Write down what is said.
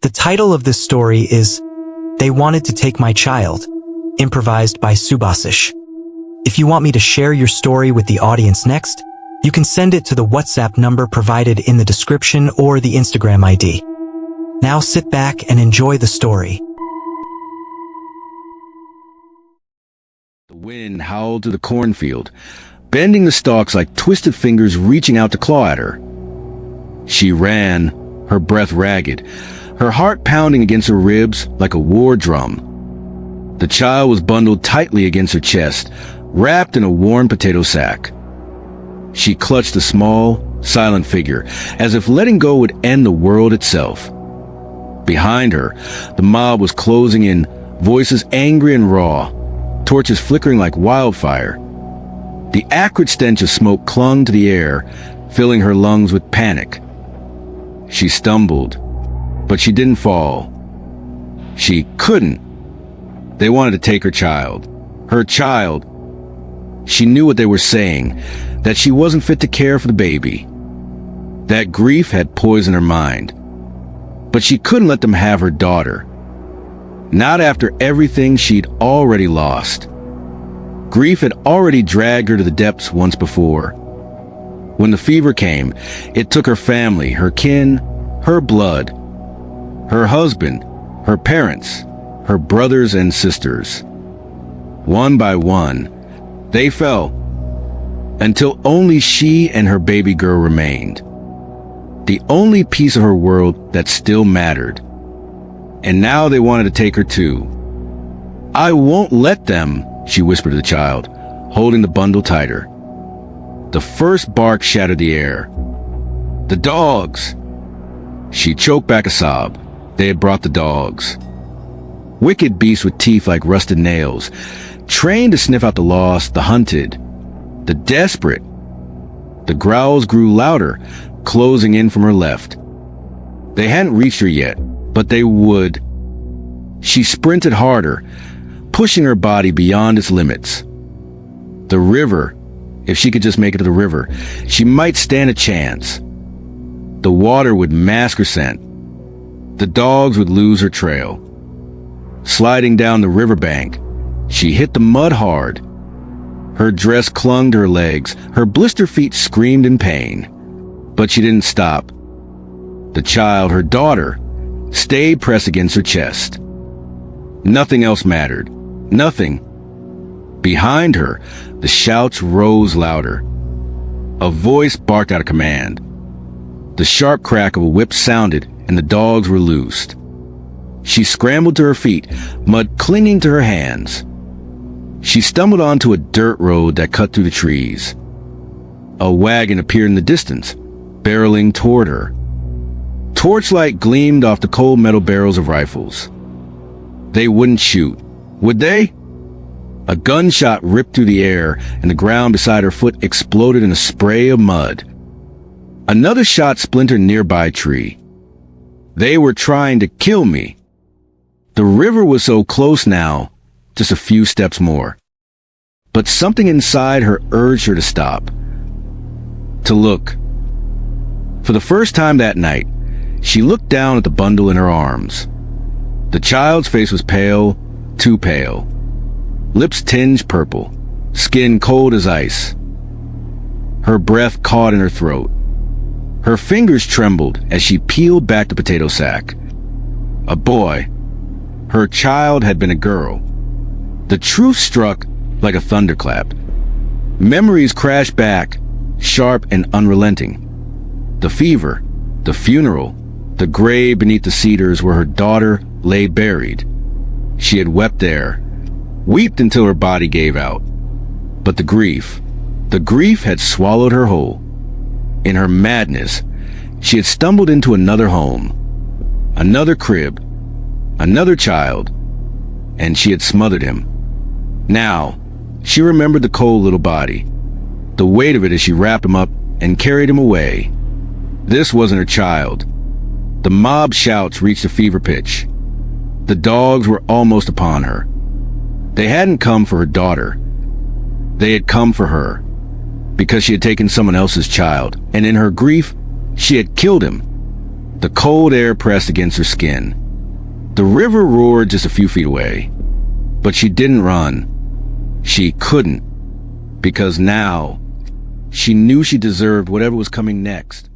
The title of this story is They Wanted to Take My Child, improvised by Subasish. If you want me to share your story with the audience next, you can send it to the WhatsApp number provided in the description or the Instagram ID. Now sit back and enjoy the story. The wind howled through the cornfield, bending the stalks like twisted fingers reaching out to claw at her. She ran, her breath ragged, her heart pounding against her ribs like a war drum. The child was bundled tightly against her chest, wrapped in a worn potato sack. She clutched the small, silent figure, as if letting go would end the world itself. Behind her, the mob was closing in, voices angry and raw, torches flickering like wildfire. The acrid stench of smoke clung to the air, filling her lungs with panic. She stumbled, but she didn't fall. She couldn't. They wanted to take her child. Her child. She knew what they were saying, that she wasn't fit to care for the baby. That grief had poisoned her mind. But she couldn't let them have her daughter. Not after everything she'd already lost. Grief had already dragged her to the depths once before. When the fever came, it took her family, her kin, her blood, her husband, her parents, her brothers and sisters. One by one, they fell, until only she and her baby girl remained. The only piece of her world that still mattered. And now they wanted to take her too. "I won't let them," she whispered to the child, holding the bundle tighter. The first bark shattered the air. "The dogs!" She choked back a sob. They had brought the dogs. Wicked beasts with teeth like rusted nails, trained to sniff out the lost, the hunted, the desperate. The growls grew louder, closing in from her left. They hadn't reached her yet, but they would. She sprinted harder, pushing her body beyond its limits. The river, if she could just make it to the river, she might stand a chance. The water would mask her scent. The dogs would lose her trail. Sliding down the riverbank, she hit the mud hard. Her dress clung to her legs, her blistered feet screamed in pain. But she didn't stop. The child, her daughter, stayed pressed against her chest. Nothing else mattered. Nothing. Behind her, the shouts rose louder. A voice barked out a command. The sharp crack of a whip sounded, and the dogs were loosed. She scrambled to her feet, mud clinging to her hands. She stumbled onto a dirt road that cut through the trees. A wagon appeared in the distance, barreling toward her. Torchlight gleamed off the cold metal barrels of rifles. They wouldn't shoot, would they? A gunshot ripped through the air, and the ground beside her foot exploded in a spray of mud. Another shot splintered a nearby tree. They were trying to kill me. The river was so close now, just a few steps more. But something inside her urged her to stop. To look. For the first time that night, she looked down at the bundle in her arms. The child's face was pale, too pale. Lips tinged purple, skin cold as ice. Her breath caught in her throat. Her fingers trembled as she peeled back the potato sack. A boy. Her child had been a girl. The truth struck like a thunderclap. Memories crashed back, sharp and unrelenting. The fever, the funeral, the grave beneath the cedars where her daughter lay buried. She had wept there, wept until her body gave out. But the grief had swallowed her whole. In her madness, she had stumbled into another home, another crib, another child, and she had smothered him. Now, she remembered the cold little body, the weight of it as she wrapped him up and carried him away. This wasn't her child. The mob shouts reached a fever pitch. The dogs were almost upon her. They hadn't come for her daughter. They had come for her, because she had taken someone else's child, and in her grief, she had killed him. The cold air pressed against her skin. The river roared just a few feet away. But she didn't run. She couldn't. Because now, she knew she deserved whatever was coming next.